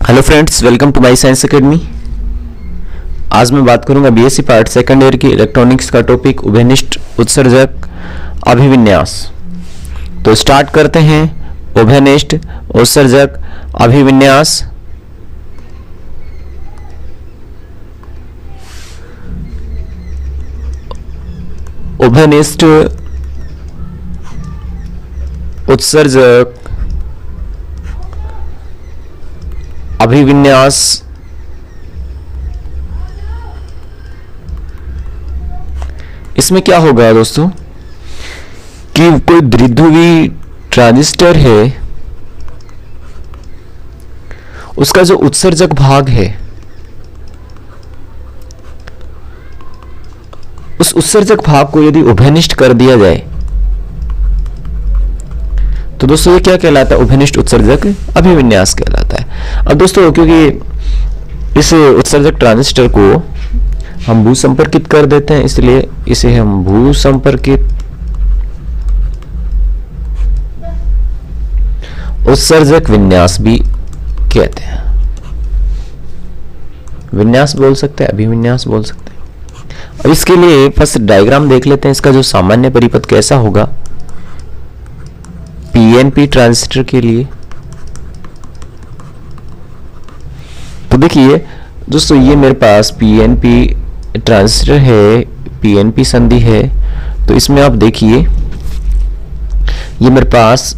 Hello friends, welcome to my science academy. आज मैं बात करूंगा बीएससी पार्ट सेकंड ईयर की इलेक्ट्रॉनिक्स का टॉपिक उभयनिष्ठ उत्सर्जक अभिविन्यास। तो स्टार्ट करते हैं। उभयनिष्ठ उत्सर्जक अभिविन्यास। उभयनिष्ठ उत्सर्जक अभिविन्यास इसमें क्या होगा दोस्तों कि कोई द्विध्रुवी ट्रांजिस्टर है, उसका जो उत्सर्जक भाग है उस उत्सर्जक भाग को यदि उभयनिष्ठ कर दिया जाए तो दोस्तों ये क्या कहलाता है? उभयनिष्ठ उत्सर्जक अभिविन्यास कहलाता है। अब दोस्तों क्योंकि इस उत्सर्जक ट्रांजिस्टर को हम भू संपर्कित कर देते हैं, इसलिए इसे हम भू संपर्कित उत्सर्जक विन्यास भी कहते हैं। विन्यास बोल सकते हैं, अभिविन्यास बोल सकते हैं। अब इसके लिए फर्स्ट डायग्राम देख लेते हैं, इसका जो सामान्य परिपथ कैसा होगा पीएनपी ट्रांजिस्टर के लिए। तो देखिए दोस्तों, ये मेरे पास पीएनपी ट्रांजिस्टर है, पीएनपी संधि है। तो इसमें आप देखिए ये मेरे पास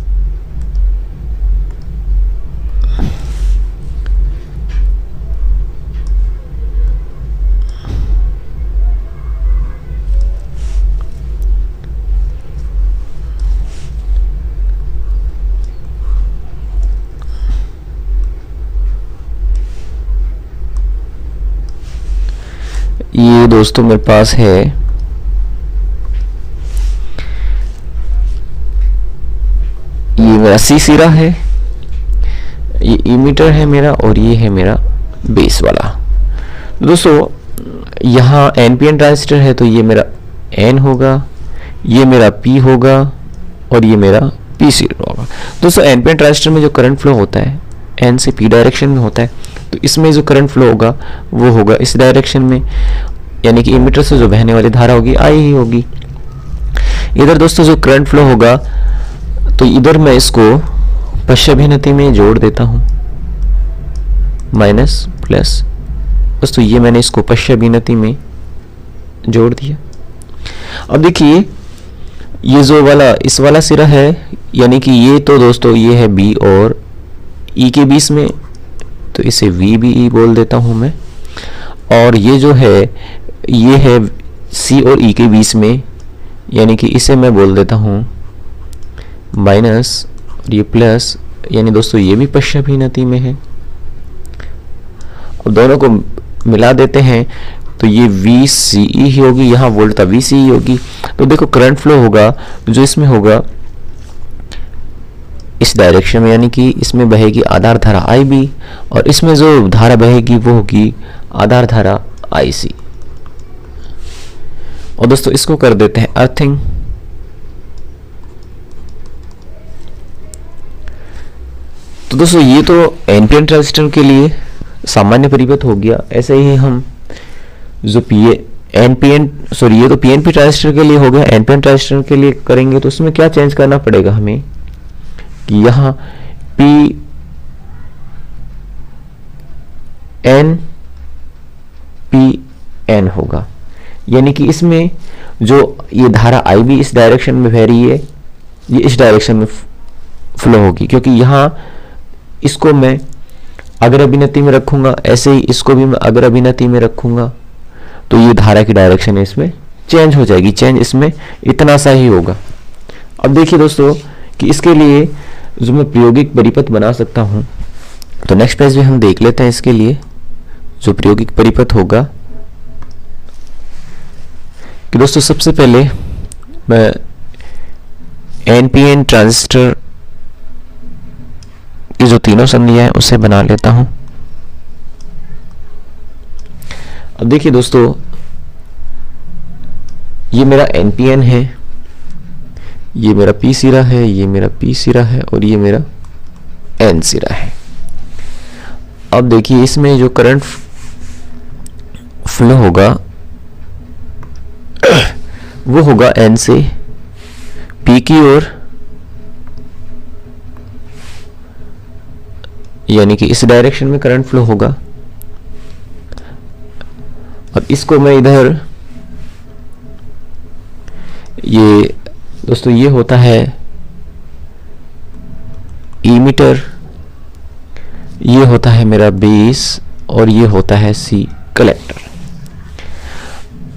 ये दोस्तों मेरे पास है ये मेरा सी सिरा है, ये इमीटर है मेरा, और ये है मेरा बेस वाला। दोस्तों यहाँ एनपीएन ट्रांजिस्टर है, तो ये मेरा एन होगा, ये मेरा पी होगा, और ये मेरा पी सिरा होगा। दोस्तों एनपीएन ट्रांजिस्टर में जो करंट फ्लो होता है एन से पी डायरेक्शन में होता है, तो इसमें जो करंट फ्लो होगा वो होगा इस डायरेक्शन में, यानी कि इमीटर से जो बहने वाली धारा होगी आई ही होगी। इधर दोस्तों जो करंट फ्लो होगा तो इधर मैं इसको पश्चाभिनति में जोड़ देता हूं, माइनस प्लस। दोस्तों ये मैंने इसको पश्चाभिनति में जोड़ दिया। अब देखिए ये जो वाला इस वाला सिरा है, यानी कि ये तो दोस्तों ये है बी और ई के बीच में, तो इसे वी बी ई बोल देता हूं मैं। और ये जो है ये है सी और ई के बीच में, यानी कि इसे मैं बोल देता हूं माइनस, और ये प्लस, यानी दोस्तों ये भी पश्चाभिनति में है। अब दोनों को मिला देते हैं तो ये वी सी ई ही होगी, यहाँ वोल्टता वी सी ई होगी। तो देखो करंट फ्लो होगा जो इसमें होगा इस डायरेक्शन में, यानी कि इसमें बहेगी आधार धारा आई बी, और इसमें जो धारा बहेगी वो होगी आधार धारा आई सी। और दोस्तों इसको कर देते हैं अर्थिंग। तो दोस्तों ये तो एनपीएन ट्रांजिस्टर के लिए सामान्य परिपथ हो गया। ऐसे ही हम जो ये तो पीएनपी ट्रांजिस्टर के लिए हो गया, एनपीएन ट्रांजिस्टर के लिए करेंगे तो उसमें क्या चेंज करना पड़ेगा हमें कि यहाँ पी एन होगा, यानी कि इसमें जो ये धारा आई भी इस डायरेक्शन में बह रही है, ये इस डायरेक्शन में फ्लो होगी, क्योंकि यहाँ इसको मैं अग्र अभिनति में रखूंगा, ऐसे ही इसको भी मैं अग्र अभिनति में रखूंगा, तो ये धारा की डायरेक्शन इसमें चेंज हो जाएगी। चेंज इसमें इतना सा ही होगा। अब देखिए दोस्तों कि इसके लिए जो मैं प्रायोगिक परिपथ बना सकता हूं, तो नेक्स्ट पेज में हम देख लेते हैं इसके लिए जो प्रायोगिक परिपथ होगा। कि दोस्तों सबसे पहले मैं एनपीएन ट्रांजिस्टर की जो तीनों संधियां हैं उसे बना लेता हूं। अब देखिए दोस्तों ये मेरा एनपीएन है, ये मेरा पी सिरा है, ये मेरा पी सिरा है और ये मेरा एन सिरा है। अब देखिए इसमें जो करंट फ्लो होगा वो होगा N से P की ओर, यानी कि इस डायरेक्शन में करंट फ्लो होगा। अब इसको मैं इधर, ये दोस्तों ये होता है इमीटर, ये होता है मेरा बेस, और ये होता है C कलेक्टर।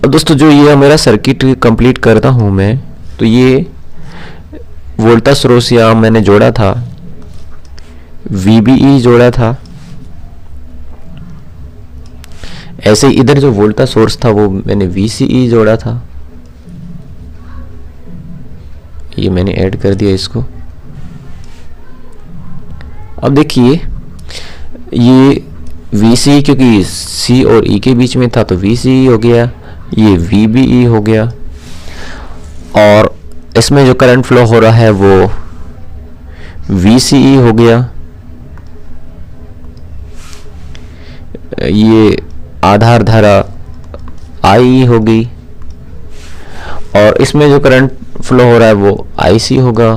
अब दोस्तों जो ये मेरा सर्किट कंप्लीट करता हूं मैं, तो ये वोल्टेज सोर्स या मैंने जोड़ा था VBE जोड़ा था, ऐसे इधर जो वोल्टेज सोर्स था वो मैंने VCE जोड़ा था, ये मैंने ऐड कर दिया इसको। अब देखिए ये VCE क्योंकि C और E के बीच में था तो VCE हो गया, ये VBE हो गया, और इसमें जो करंट फ्लो हो रहा है वो VCE हो गया। ये आधार धारा I होगी, और इसमें जो करंट फ्लो हो रहा है वो IC होगा,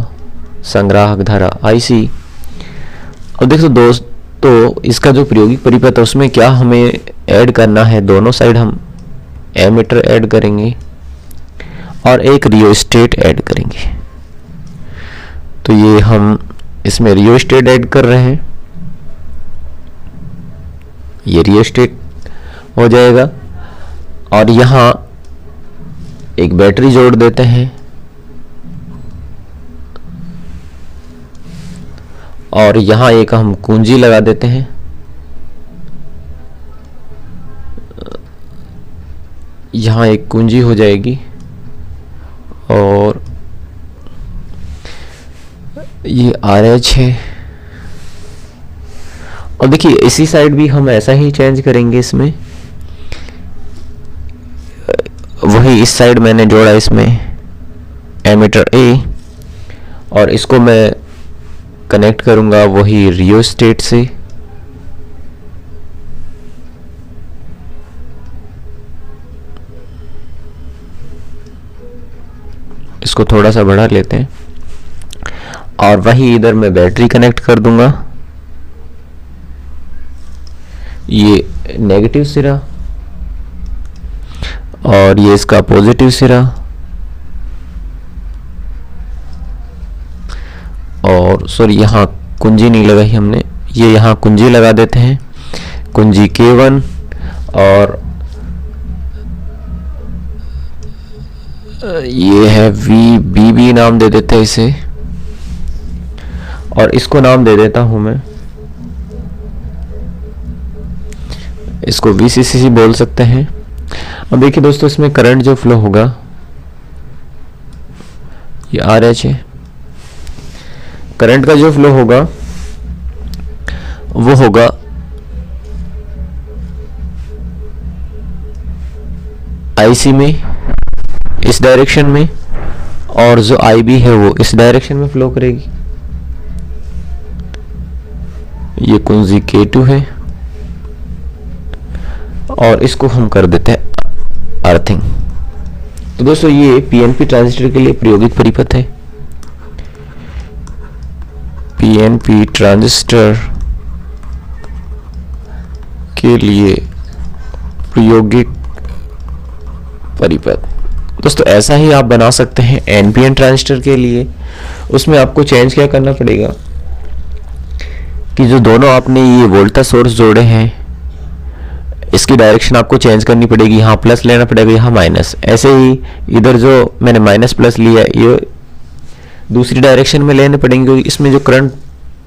संग्राहक धारा IC। और देखो दोस्तों इसका जो प्रायोगिक परिपथ है उसमें क्या हमें ऐड करना है, दोनों साइड हम एमीटर ऐड करेंगे और एक रियोस्टेट ऐड करेंगे। तो ये हम इसमें रियोस्टेट ऐड कर रहे हैं, ये रियोस्टेट हो जाएगा, और यहाँ एक बैटरी जोड़ देते हैं, और यहाँ एक हम कुंजी लगा देते हैं। यहाँ एक कुंजी हो जाएगी, और ये RH है। और देखिए इसी साइड भी हम ऐसा ही चेंज करेंगे, इसमें वही इस साइड मैंने जोड़ा इसमें एमीटर A, और इसको मैं कनेक्ट करूंगा वही रियोस्टेट से। इसको थोड़ा सा बढ़ा लेते हैं, और वही इधर मैं बैटरी कनेक्ट कर दूंगा, ये नेगेटिव सिरा और ये इसका पॉजिटिव सिरा, और सॉरी यहाँ कुंजी नहीं लगाई हमने, ये यहाँ कुंजी लगा देते हैं, कुंजी K1, और ये है VBB नाम दे देते हैं इसे, और इसको नाम दे देता हूं मैं, इसको VCC बोल सकते हैं। अब देखिए दोस्तों इसमें करंट जो फ्लो होगा ये RH है, करंट का जो फ्लो होगा वो होगा IC में इस डायरेक्शन में, और जो IB है वो इस डायरेक्शन में फ्लो करेगी। ये कुंजी K2 है, और इसको हम कर देते हैं अर्थिंग। तो दोस्तों ये PNP ट्रांजिस्टर के लिए प्रायोगिक परिपथ है। PNP ट्रांजिस्टर के लिए प्रायोगिक परिपथ दोस्तों ऐसा ही आप बना सकते हैं NPN ट्रांजिस्टर के लिए। उसमें आपको चेंज क्या करना पड़ेगा कि जो दोनों आपने ये वोल्टेज सोर्स जोड़े हैं इसकी डायरेक्शन आपको चेंज करनी पड़ेगी, यहाँ प्लस लेना पड़ेगा, यहाँ माइनस। ऐसे ही इधर जो मैंने माइनस प्लस लिया ये दूसरी डायरेक्शन में लेने पड़ेंगे, क्योंकि इसमें जो करंट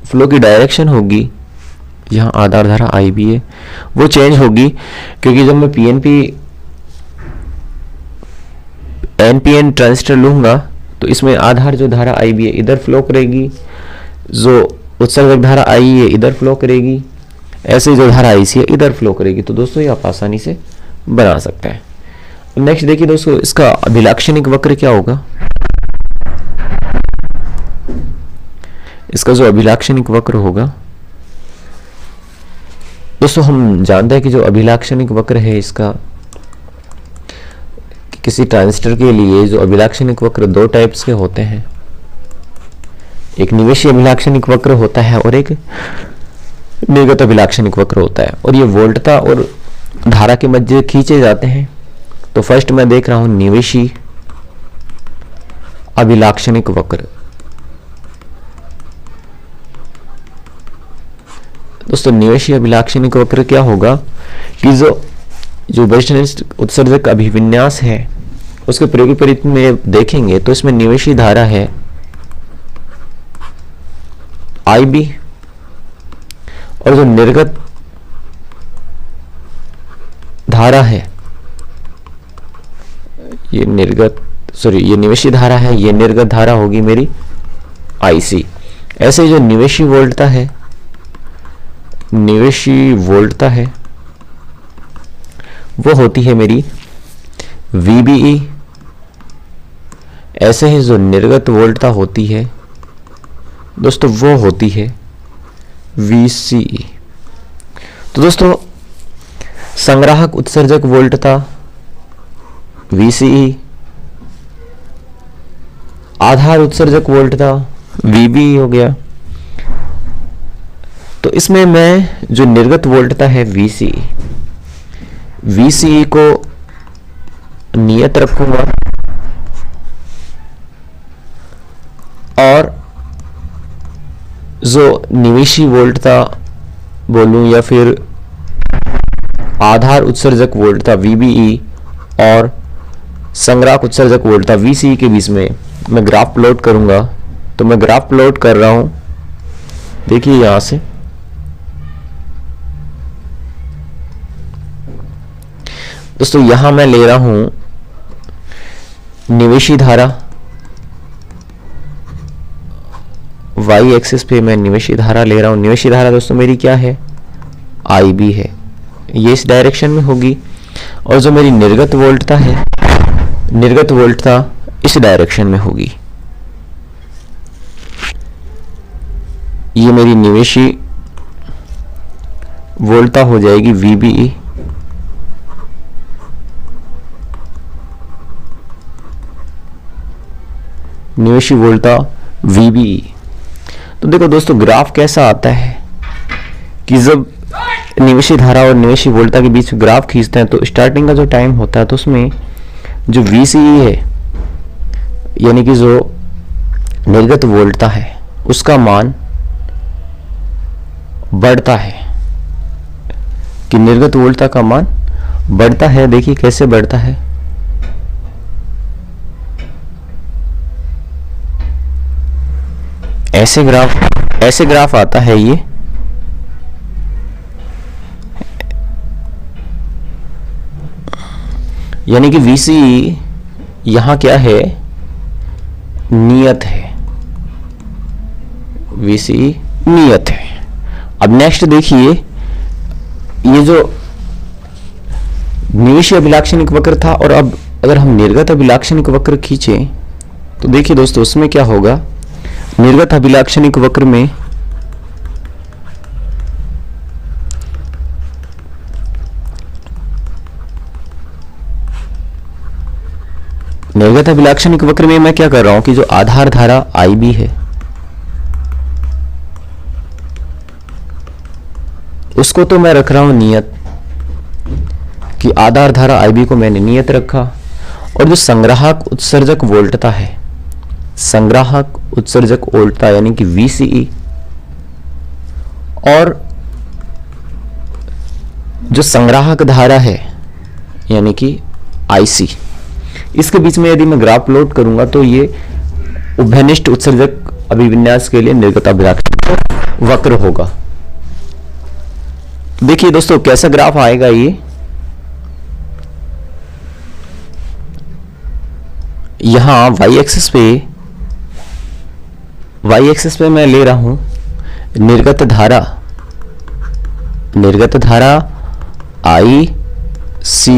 फ्लो की डायरेक्शन होगी, यहाँ आधार धारा IB है वो चेंज होगी, क्योंकि जब मैं NPN ट्रांजिस्टर लूंगा तो इसमें आधार जो धारा IB है इधर फ्लो करेगी, जो उत्सर्जक धारा I है इधर फ्लो करेगी, ऐसे जो धारा IC है इधर फ्लो करेगी। तो दोस्तों ये आप आसानी से बना सकते हैं। नेक्स्ट देखिए दोस्तों इसका अभिलाक्षणिक वक्र क्या होगा। इसका जो अभिलाक्षणिक वक्र होगा दोस्तों हम जानते हैं कि जो अभिलाक्षणिक वक्र है इसका, किसी ट्रांजिस्टर के लिए जो अभिलाक्षणिक वक्र दो टाइप्स के होते हैं, एक निवेशी अभिलाक्षणिक वक्र होता है और एक निर्गत अभिलाक्षणिक वक्र होता है, और ये वोल्टता और धारा के मध्य खींचे जाते हैं। तो फर्स्ट मैं देख रहा हूं निवेशी अभिलाक्षणिक वक्र। दोस्तों निवेशी अभिलाक्षणिक वक्र क्या होगा कि जो वरिष्ठ उत्सर्जक अभिविन्यास है उसके प्रयोग विपरीत में देखेंगे तो इसमें निवेशी धारा है IB, और जो निर्गत धारा है ये निवेशी धारा है, ये निर्गत धारा होगी मेरी IC। ऐसे जो निवेशी वोल्टता है वो होती है मेरी VBE। ऐसे ही जो निर्गत वोल्टता होती है दोस्तों वो होती है VCE। तो दोस्तों संग्राहक उत्सर्जक वोल्टता VCE, आधार उत्सर्जक वोल्टता VBE हो गया। तो इसमें मैं जो निर्गत वोल्टता है VCE को नियत रखूंगा, और जो निवेशी वोल्टता बोलूं या फिर आधार उत्सर्जक वोल्टता VBE और संग्राहक उत्सर्जक वोल्टता VCE के बीच में मैं ग्राफ प्लॉट करूंगा। तो मैं ग्राफ प्लॉट कर रहा हूं, देखिए यहां से दोस्तों यहां मैं ले रहा हूं निवेशी धारा, y एक्सिस पे मैं निवेशी धारा ले रहा हूं। निवेशी धारा दोस्तों मेरी क्या है IB है, ये इस डायरेक्शन में होगी, और जो मेरी निर्गत वोल्टता है, निर्गत वोल्टता इस डायरेक्शन में होगी। ये मेरी निवेशी वोल्टता हो जाएगी VBE, निवेशी वोल्टता VBE। तो देखो दोस्तों ग्राफ कैसा आता है कि जब निवेशी धारा और निवेशी वोल्टता के बीच ग्राफ खींचते हैं तो स्टार्टिंग का जो टाइम होता है तो उसमें जो VCE है यानी कि जो निर्गत वोल्टता है उसका मान बढ़ता है, कि निर्गत वोल्टता का मान बढ़ता है। देखिए कैसे बढ़ता है, ऐसे ग्राफ आता है ये, यानी कि VCE यहां क्या है नियत है, VCE नियत है। अब नेक्स्ट देखिए, ये जो निवेशी अभिलाक्षणिक वक्र था और अब अगर हम निर्गत अभिलाक्षणिक वक्र खींचे तो देखिए दोस्तों उसमें क्या होगा। निर्गत अभिलाक्षणिक वक्र में मैं क्या कर रहा हूं कि जो आधार धारा IB है उसको तो मैं रख रहा हूं नियत, कि आधार धारा IB को मैंने नियत रखा, और जो संग्राहक उत्सर्जक वोल्टता है, संग्राहक उत्सर्जक वोल्टता यानी कि VCE, और जो संग्राहक धारा है यानी कि IC, इसके बीच में यदि मैं ग्राफ प्लॉट करूंगा तो ये उभयनिष्ठ उत्सर्जक अभिविन्यास के लिए निर्गत अभिलाक्षणिक वक्र होगा। देखिए दोस्तों कैसा ग्राफ आएगा ये, यहां y एक्सिस पे मैं ले रहा हूं निर्गत धारा IC,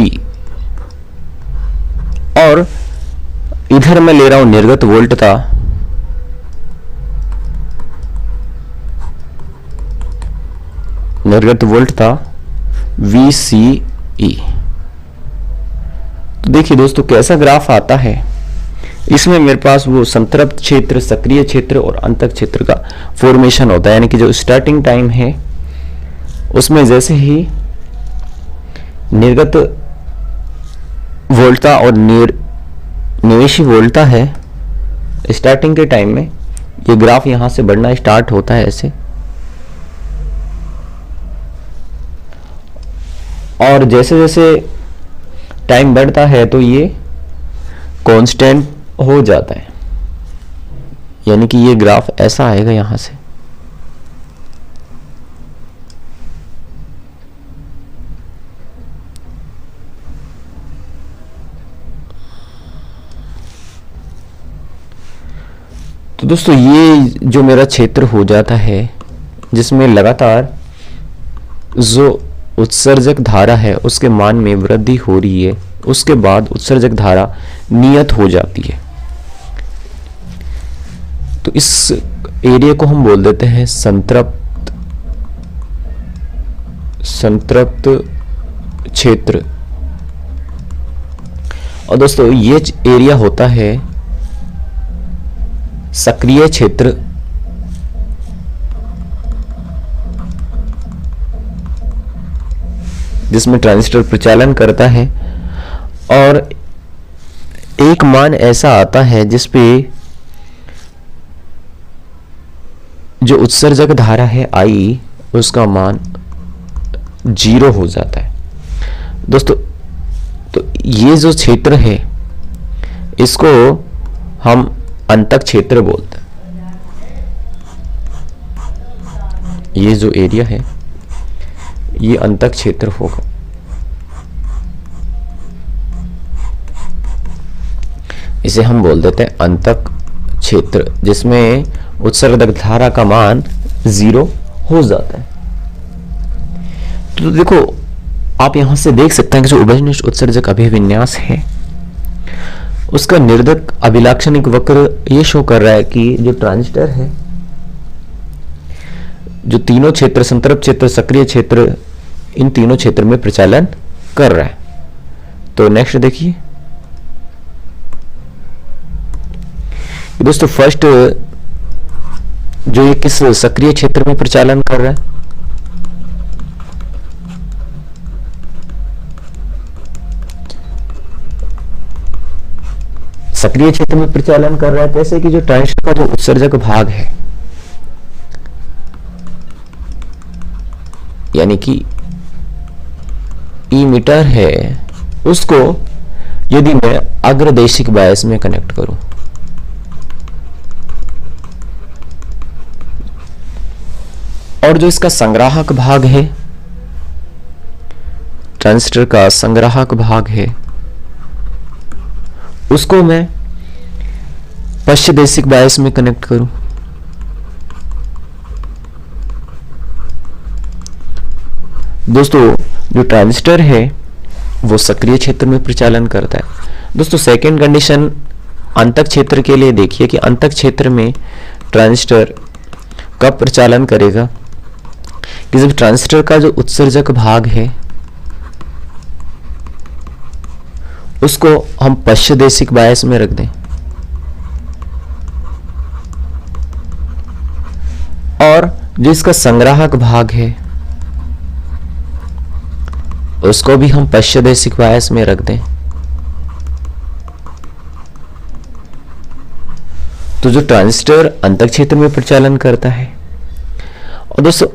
और इधर मैं ले रहा हूं निर्गत वोल्टता VCE। तो देखिए दोस्तों कैसा ग्राफ आता है, इसमें मेरे पास वो संतृप्त क्षेत्र, सक्रिय क्षेत्र और अंतक क्षेत्र का फॉर्मेशन होता है। यानी कि जो स्टार्टिंग टाइम है उसमें जैसे ही निर्गत वोल्टता और निवेशी वोल्टता है, स्टार्टिंग के टाइम में ये ग्राफ यहां से बढ़ना स्टार्ट होता है ऐसे, और जैसे जैसे टाइम बढ़ता है तो ये कांस्टेंट हो जाता है। यानी कि ये ग्राफ ऐसा आएगा यहां से, तो दोस्तों ये जो मेरा क्षेत्र हो जाता है जिसमें लगातार जो उत्सर्जक धारा है उसके मान में वृद्धि हो रही है, उसके बाद उत्सर्जक धारा नियत हो जाती है। तो इस एरिया को हम बोल देते हैं संतृप्त क्षेत्र। और दोस्तों ये एरिया होता है सक्रिय क्षेत्र, जिसमें ट्रांजिस्टर प्रचालन करता है, और एक मान ऐसा आता है जिसपे जो उत्सर्जक धारा है I, उसका मान 0 हो जाता है। दोस्तों तो ये जो क्षेत्र है इसको हम अंतक क्षेत्र बोलते हैं। ये जो एरिया है ये अंतक क्षेत्र होगा। इसे हम बोल देते हैं अंतक क्षेत्र, जिसमें उत्सर्जक धारा का मान 0 हो जाता है। तो देखो आप यहां से देख सकते हैं कि जो उभयनिष्ठ उत्सर्जक अभिविन्यास है उसका निर्गत अभिलाक्षणिक वक्र ये शो कर रहा है कि जो ट्रांजिस्टर है, जो तीनों क्षेत्र, संतृप्त क्षेत्र, सक्रिय क्षेत्र, इन तीनों क्षेत्र में प्रचालन कर रहा है। तो नेक्स्ट देखिए दोस्तों, फर्स्ट जो ये किस सक्रिय क्षेत्र में प्रचालन कर रहा है, सक्रिय क्षेत्र में प्रचालन कर रहा है। जैसे कि जो ट्रांजिस्टर का जो उत्सर्जक भाग है, यानी कि इमीटर है, उसको यदि मैं अग्रदेशिक बायस में कनेक्ट करूं, और जो इसका संग्राहक भाग है, ट्रांजिस्टर का संग्राहक भाग है, उसको मैं पश्चदेशिक बायस में कनेक्ट करूं, दोस्तों जो ट्रांजिस्टर है वो सक्रिय क्षेत्र में प्रचालन करता है। दोस्तों सेकंड कंडीशन अंतक क्षेत्र के लिए देखिए कि अंतक क्षेत्र में ट्रांजिस्टर कब प्रचालन करेगा, कि जब ट्रांजिस्टर का जो उत्सर्जक भाग है उसको हम पश्चदेशिक बायस में रख दें, और जो इसका संग्राहक भाग है उसको भी हम पश्चदेशिक बायस में रख दें। तो जो ट्रांजिस्टर अंतक क्षेत्र में प्रचालन करता है, और दोस्तों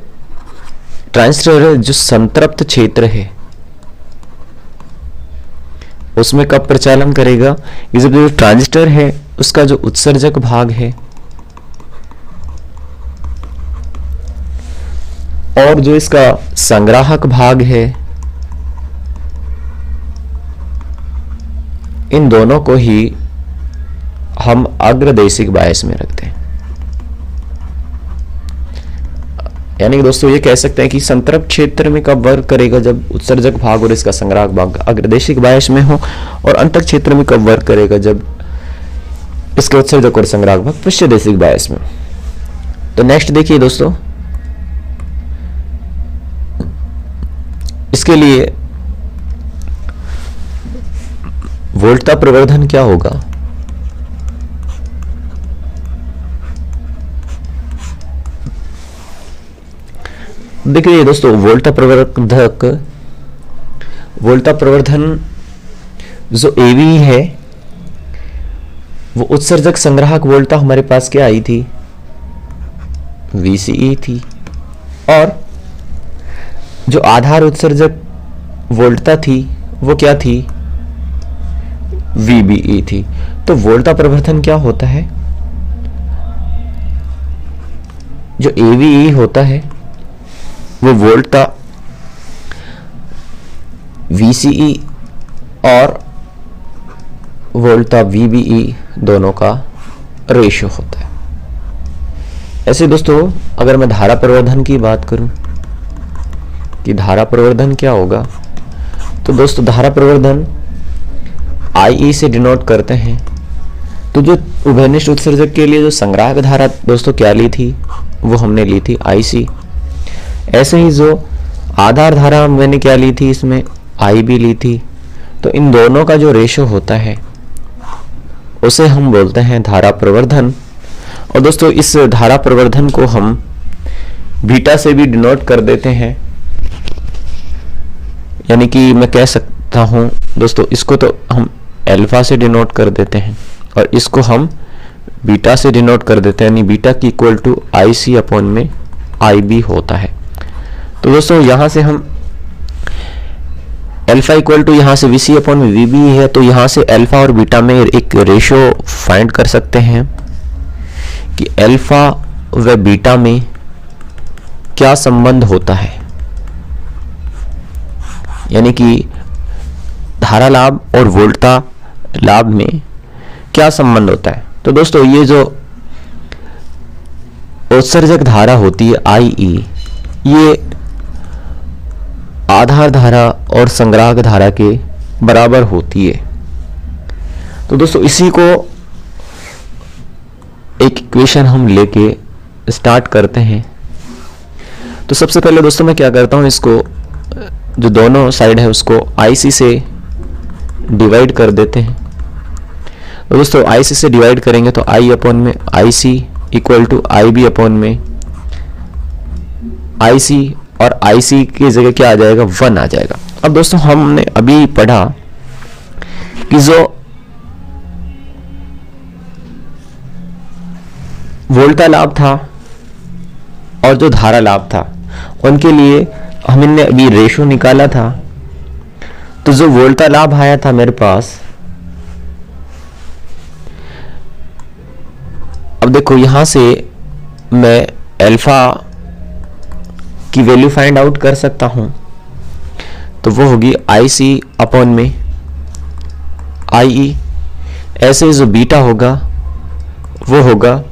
ट्रांजिस्टर जो संतृप्त क्षेत्र है उसमें कब प्रचालन करेगा, ये जब जो ट्रांजिस्टर है उसका जो उत्सर्जक भाग है और जो इसका संग्राहक भाग है, इन दोनों को ही हम अग्रदेशिक बायस में रखते हैं। यानी कि दोस्तों ये कह सकते हैं कि संतृप्त क्षेत्र में कब वर्क करेगा, जब उत्सर्जक भाग और इसका संग्राहक भाग अग्रदेशिक बायस में हो, और अंतक क्षेत्र में कब वर्क करेगा, जब इसके उत्सर्जक और संग्राहक भाग पश्चदेशिक बायस में। तो नेक्स्ट देखिए दोस्तों, इसके लिए वोल्टता प्रवर्धन क्या होगा? देखिए दोस्तों, वोल्टता प्रवर्धन जो AV है वो उत्सर्जक संग्राहक वोल्टता हमारे पास क्या आई थी? VCE थी। और जो आधार उत्सर्जक वोल्टता थी वो क्या थी? VBE थी। तो वोल्टता प्रवर्धन क्या होता है? जो AVE होता है वो वोल्टता VCE और वोल्टता VBE दोनों का रेशियो होता है। ऐसे दोस्तों, अगर मैं धारा प्रवर्धन की बात करूं कि धारा प्रवर्धन क्या होगा, तो दोस्तों धारा प्रवर्धन IE से डिनोट करते हैं। तो जो उभयनिष्ठ उत्सर्जक के लिए जो संग्राहक धारा दोस्तों क्या ली थी, वो हमने ली थी IC। ऐसे ही जो आधार धारा मैंने क्या ली थी, इसमें IB ली थी। तो इन दोनों का जो रेशो होता है उसे हम बोलते हैं धारा प्रवर्धन। और दोस्तों इस धारा प्रवर्धन को हम बीटा से भी डिनोट कर देते हैं, यानी कि मैं कह सकता हूं दोस्तों, इसको तो हम अल्फा से डिनोट कर देते हैं और इसको हम बीटा से डिनोट कर देते हैं, यानी बीटा की इक्वल टू IC अपॉन में IB होता है। तो दोस्तों यहां से हम अल्फा इक्वल टू यहाँ से VC अपॉन में VB है, तो यहाँ से अल्फा और बीटा में एक रेशियो फाइंड कर सकते हैं कि अल्फा व बीटा में क्या संबंध होता है, यानी कि धारा लाभ और वोल्टता लाभ में क्या संबंध होता है। तो दोस्तों ये जो उत्सर्जक धारा होती है IE, ये आधार धारा और संग्राहक धारा के बराबर होती है। तो दोस्तों इसी को एक इक्वेशन हम लेके स्टार्ट करते हैं। तो सबसे पहले दोस्तों मैं क्या करता हूं, इसको जो दोनों साइड है उसको IC से डिवाइड कर देते हैं। तो दोस्तों IC से डिवाइड करेंगे तो I अपॉन में IC equal to IB upon में IC, और IC की जगह क्या आ जाएगा? 1 आ जाएगा। अब दोस्तों हमने अभी पढ़ा कि जो वोल्टा लाभ था और जो धारा लाभ था उनके लिए हमने अभी रेशो निकाला था। तो जो वोल्टा लाभ आया था मेरे पास, अब देखो यहां से मैं अल्फा की वैल्यू फाइंड आउट कर सकता हूं, तो वो होगी IC अपॉन में IE। ऐसे जो बीटा होगा वो होगा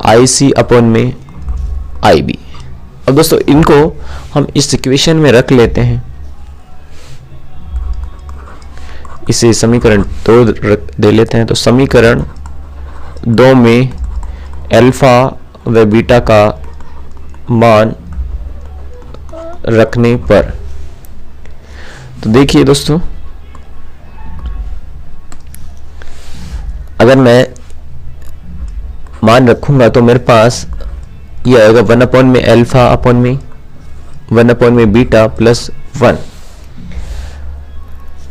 IC अपॉन में IB। अब दोस्तों इनको हम इस इक्वेशन में रख लेते हैं, इसे समीकरण 2 दे लेते हैं। तो समीकरण 2 में अल्फा व बीटा का मान रखने पर, तो देखिए दोस्तों, अगर मैं मान रखूंगा तो मेरे पास ये आएगा 1 अपॉन में अल्फा अपॉन में 1 अपॉन में बीटा प्लस 1।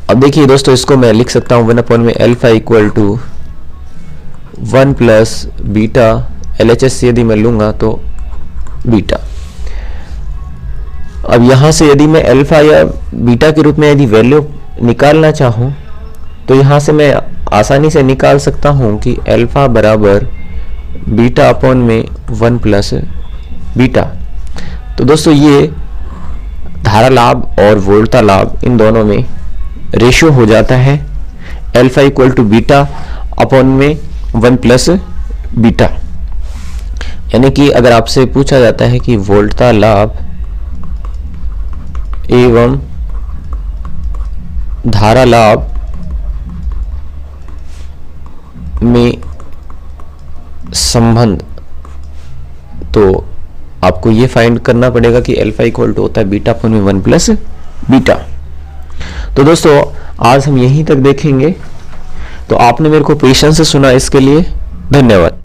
अब देखिए दोस्तों, इसको मैं लिख सकता हूं 1 अपॉन में alpha equal to 1 plus beta, LHS से यदि मैं लूंगा तो बीटा। अब यहां से यदि मैं अल्फा या बीटा के रूप में यदि वैल्यू निकालना चाहूं तो यहां से मैं आसानी से निकाल सकता हूं कि अल्फा बराबर बीटा अपॉन में 1 प्लस बीटा। तो दोस्तों ये धारा लाभ और वोल्टता लाभ इन दोनों में रेशियो हो जाता है alpha equal to beta upon में 1 प्लस बीटा। यानी कि अगर आपसे पूछा जाता है कि वोल्टता लाभ एवं धारा लाभ में संबंध, तो आपको ये फाइंड करना पड़ेगा कि अल्फा इक्वल टू होता है बीटा अपॉन में 1 प्लस बीटा। तो दोस्तों आज हम यहीं तक देखेंगे। तो आपने मेरे को पेशेंस से सुना, इसके लिए धन्यवाद।